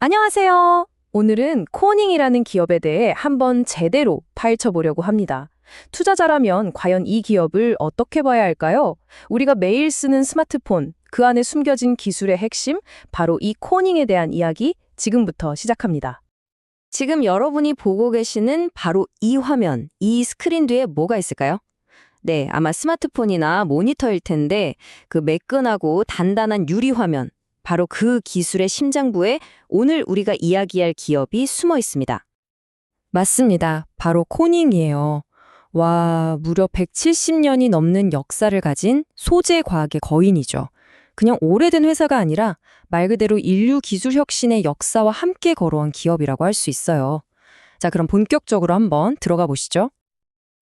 안녕하세요. 오늘은 코닝이라는 기업에 대해 한번 제대로 파헤쳐보려고 합니다. 투자자라면 과연 이 기업을 어떻게 봐야 할까요? 우리가 매일 쓰는 스마트폰, 그 안에 숨겨진 기술의 핵심, 바로 이 코닝에 대한 이야기 지금부터 시작합니다. 지금 여러분이 보고 계시는 바로 이 화면, 이 스크린 뒤에 뭐가 있을까요? 네, 아마 스마트폰이나 모니터일 텐데 그 매끈하고 단단한 유리 화면, 바로 그 기술의 심장부에 오늘 우리가 이야기할 기업이 숨어 있습니다. 맞습니다. 바로 코닝이에요. 와, 무려 170년이 넘는 역사를 가진 소재 과학의 거인이죠. 그냥 오래된 회사가 아니라 말 그대로 인류 기술 혁신의 역사와 함께 걸어온 기업이라고 할 수 있어요. 자, 그럼 본격적으로 한번 들어가 보시죠.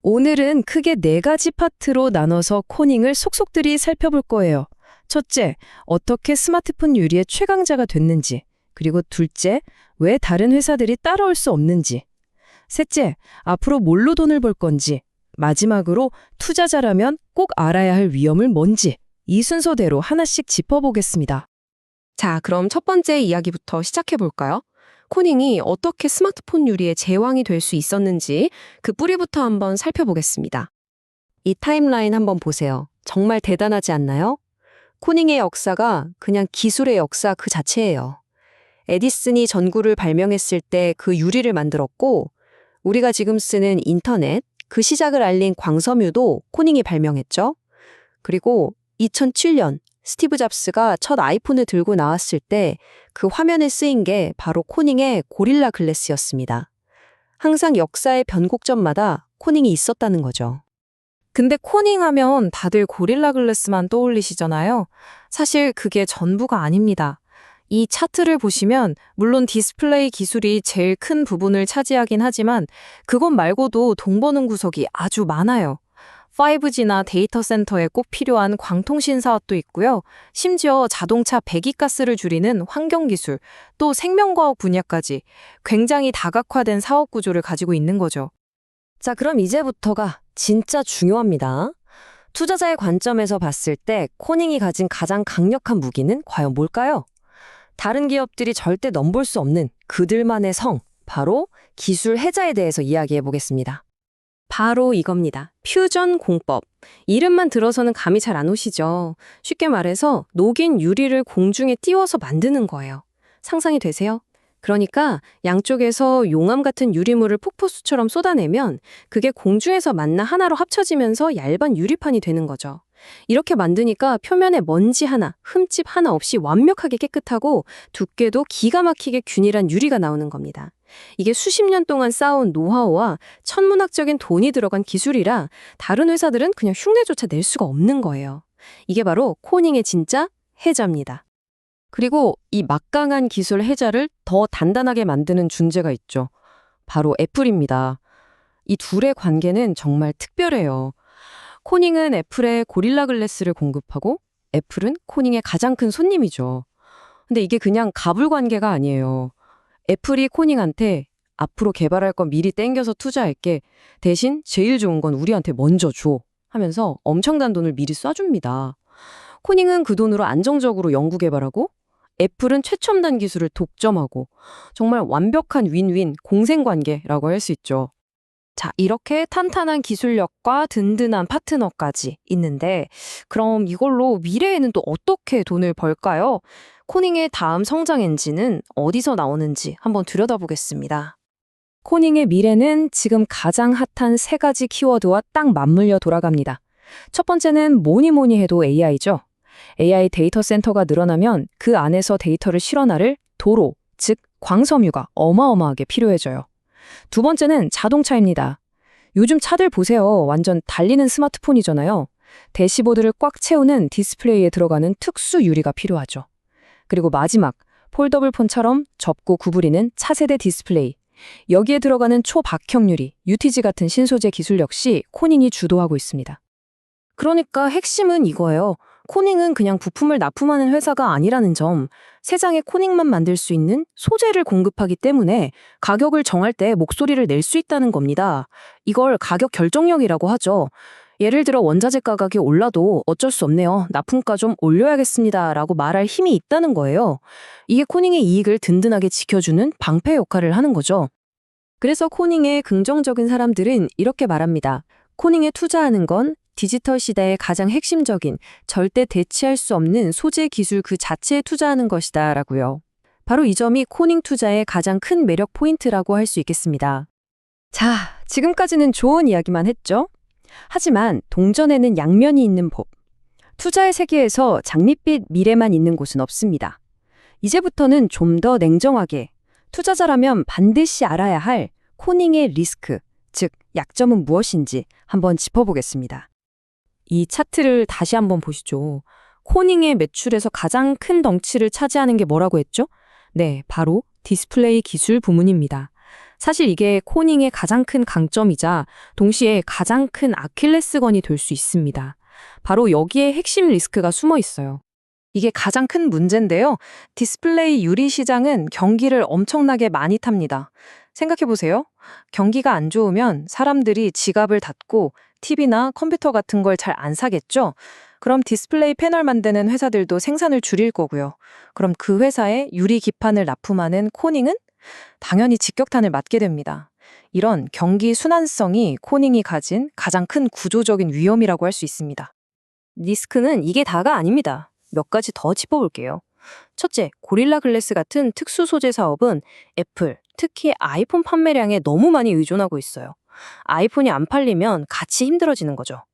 오늘은 크게 네 가지 파트로 나눠서 코닝을 속속들이 살펴볼 거예요. 첫째, 어떻게 스마트폰 유리의 최강자가 됐는지. 그리고 둘째, 왜 다른 회사들이 따라올 수 없는지. 셋째, 앞으로 뭘로 돈을 벌 건지. 마지막으로 투자자라면 꼭 알아야 할 위험을 뭔지. 이 순서대로 하나씩 짚어보겠습니다. 자, 그럼 첫 번째 이야기부터 시작해 볼까요? 코닝이 어떻게 스마트폰 유리의 제왕이 될 수 있었는지 그 뿌리부터 한번 살펴보겠습니다. 이 타임라인 한번 보세요. 정말 대단하지 않나요? 코닝의 역사가 그냥 기술의 역사 그 자체예요. 에디슨이 전구를 발명했을 때 그 유리를 만들었고, 우리가 지금 쓰는 인터넷, 그 시작을 알린 광섬유도 코닝이 발명했죠. 그리고 2007년 스티브 잡스가 첫 아이폰을 들고 나왔을 때 그 화면에 쓰인 게 바로 코닝의 고릴라 글래스였습니다. 항상 역사의 변곡점마다 코닝이 있었다는 거죠. 근데 코닝 하면 다들 고릴라 글래스만 떠올리시잖아요. 사실 그게 전부가 아닙니다. 이 차트를 보시면 물론 디스플레이 기술이 제일 큰 부분을 차지하긴 하지만 그것 말고도 동보는 구석이 아주 많아요. 5G나 데이터 센터에 꼭 필요한 광통신 사업도 있고요. 심지어 자동차 배기가스를 줄이는 환경기술, 또 생명과학 분야까지 굉장히 다각화된 사업 구조를 가지고 있는 거죠. 자, 그럼 이제부터가 진짜 중요합니다. 투자자의 관점에서 봤을 때 코닝이 가진 가장 강력한 무기는 과연 뭘까요? 다른 기업들이 절대 넘볼 수 없는 그들만의 성, 바로 기술 해자에 대해서 이야기해 보겠습니다. 바로 이겁니다. 퓨전 공법. 이름만 들어서는 감이 잘 안 오시죠? 쉽게 말해서 녹인 유리를 공중에 띄워서 만드는 거예요. 상상이 되세요? 그러니까 양쪽에서 용암 같은 유리물을 폭포수처럼 쏟아내면 그게 공중에서 만나 하나로 합쳐지면서 얇은 유리판이 되는 거죠. 이렇게 만드니까 표면에 먼지 하나, 흠집 하나 없이 완벽하게 깨끗하고 두께도 기가 막히게 균일한 유리가 나오는 겁니다. 이게 수십 년 동안 쌓아온 노하우와 천문학적인 돈이 들어간 기술이라 다른 회사들은 그냥 흉내조차 낼 수가 없는 거예요. 이게 바로 코닝의 진짜 해자입니다. 그리고 이 막강한 기술 해자를 더 단단하게 만드는 존재가 있죠. 바로 애플입니다. 이 둘의 관계는 정말 특별해요. 코닝은 애플에 고릴라 글래스를 공급하고 애플은 코닝의 가장 큰 손님이죠. 근데 이게 그냥 갑을 관계가 아니에요. 애플이 코닝한테 앞으로 개발할 건 미리 땡겨서 투자할게. 대신 제일 좋은 건 우리한테 먼저 줘. 하면서 엄청난 돈을 미리 쏴줍니다. 코닝은 그 돈으로 안정적으로 연구 개발하고 애플은 최첨단 기술을 독점하고 정말 완벽한 윈윈 공생관계라고 할 수 있죠. 자, 이렇게 탄탄한 기술력과 든든한 파트너까지 있는데 그럼 이걸로 미래에는 또 어떻게 돈을 벌까요? 코닝의 다음 성장 엔진은 어디서 나오는지 한번 들여다보겠습니다. 코닝의 미래는 지금 가장 핫한 세 가지 키워드와 딱 맞물려 돌아갑니다. 첫 번째는 뭐니 해도 AI죠. AI 데이터 센터가 늘어나면 그 안에서 데이터를 실어나를 도로, 즉 광섬유가 어마어마하게 필요해져요. 두 번째는 자동차입니다. 요즘 차들 보세요. 완전 달리는 스마트폰이잖아요. 대시보드를 꽉 채우는 디스플레이에 들어가는 특수 유리가 필요하죠. 그리고 마지막, 폴더블 폰처럼 접고 구부리는 차세대 디스플레이. 여기에 들어가는 초박형 유리, UTG 같은 신소재 기술 역시 코닝이 주도하고 있습니다. 그러니까 핵심은 이거예요. 코닝은 그냥 부품을 납품하는 회사가 아니라는 점, 세상에 코닝만 만들 수 있는 소재를 공급하기 때문에 가격을 정할 때 목소리를 낼 수 있다는 겁니다. 이걸 가격 결정력이라고 하죠. 예를 들어 원자재 가격이 올라도 어쩔 수 없네요. 납품가 좀 올려야겠습니다. 라고 말할 힘이 있다는 거예요. 이게 코닝의 이익을 든든하게 지켜주는 방패 역할을 하는 거죠. 그래서 코닝의 긍정적인 사람들은 이렇게 말합니다. 코닝에 투자하는 건 디지털 시대의 가장 핵심적인, 절대 대체할 수 없는 소재 기술 그 자체에 투자하는 것이다 라고요. 바로 이 점이 코닝 투자의 가장 큰 매력 포인트라고 할 수 있겠습니다. 자, 지금까지는 좋은 이야기만 했죠? 하지만 동전에는 양면이 있는 법. 투자의 세계에서 장밋빛 미래만 있는 곳은 없습니다. 이제부터는 좀 더 냉정하게 투자자라면 반드시 알아야 할 코닝의 리스크, 즉 약점은 무엇인지 한번 짚어보겠습니다. 이 차트를 다시 한번 보시죠. 코닝의 매출에서 가장 큰 덩치를 차지하는 게 뭐라고 했죠? 네, 바로 디스플레이 기술 부문입니다. 사실 이게 코닝의 가장 큰 강점이자 동시에 가장 큰 아킬레스건이 될 수 있습니다. 바로 여기에 핵심 리스크가 숨어 있어요. 이게 가장 큰 문제인데요. 디스플레이 유리 시장은 경기를 엄청나게 많이 탑니다. 생각해보세요. 경기가 안 좋으면 사람들이 지갑을 닫고 TV나 컴퓨터 같은 걸 잘 안 사겠죠? 그럼 디스플레이 패널 만드는 회사들도 생산을 줄일 거고요. 그럼 그 회사에 유리 기판을 납품하는 코닝은 당연히 직격탄을 맞게 됩니다. 이런 경기 순환성이 코닝이 가진 가장 큰 구조적인 위험이라고 할 수 있습니다. 리스크는 이게 다가 아닙니다. 몇 가지 더 짚어볼게요. 첫째, 고릴라 글래스 같은 특수 소재 사업은 애플, 특히 아이폰 판매량에 너무 많이 의존하고 있어요. 아이폰이 안 팔리면 같이 힘들어지는 거죠.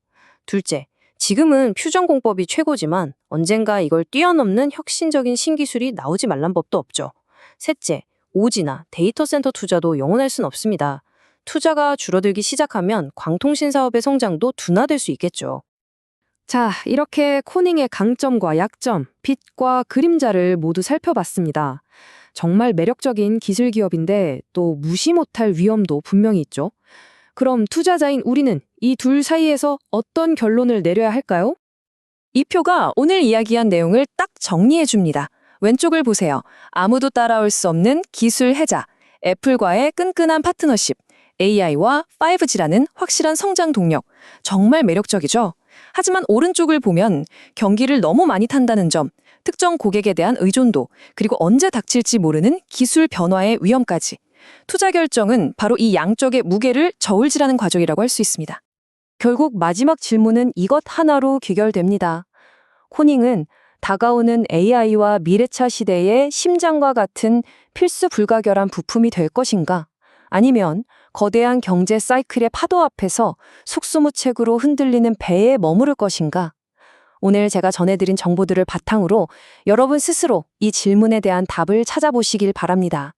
둘째, 지금은 퓨전 공법이 최고지만 언젠가 이걸 뛰어넘는 혁신적인 신기술이 나오지 말란 법도 없죠. 셋째, 오지나 데이터 센터 투자도 영원할 순 없습니다. 투자가 줄어들기 시작하면 광통신 사업의 성장도 둔화될 수 있겠죠. 자, 이렇게 코닝의 강점과 약점, 빛과 그림자를 모두 살펴봤습니다. 정말 매력적인 기술 기업인데 또 무시 못할 위험도 분명히 있죠. 그럼 투자자인 우리는 이 둘 사이에서 어떤 결론을 내려야 할까요? 이 표가 오늘 이야기한 내용을 딱 정리해줍니다. 왼쪽을 보세요. 아무도 따라올 수 없는 기술 해자, 애플과의 끈끈한 파트너십, AI와 5G라는 확실한 성장 동력. 정말 매력적이죠? 하지만 오른쪽을 보면 경기를 너무 많이 탄다는 점, 특정 고객에 대한 의존도, 그리고 언제 닥칠지 모르는 기술 변화의 위험까지. 투자 결정은 바로 이 양쪽의 무게를 저울질하는 과정이라고 할 수 있습니다. 결국 마지막 질문은 이것 하나로 귀결됩니다. 코닝은 다가오는 AI와 미래차 시대의 심장과 같은 필수 불가결한 부품이 될 것인가? 아니면 거대한 경제 사이클의 파도 앞에서 속수무책으로 흔들리는 배에 머무를 것인가? 오늘 제가 전해드린 정보들을 바탕으로 여러분 스스로 이 질문에 대한 답을 찾아보시길 바랍니다.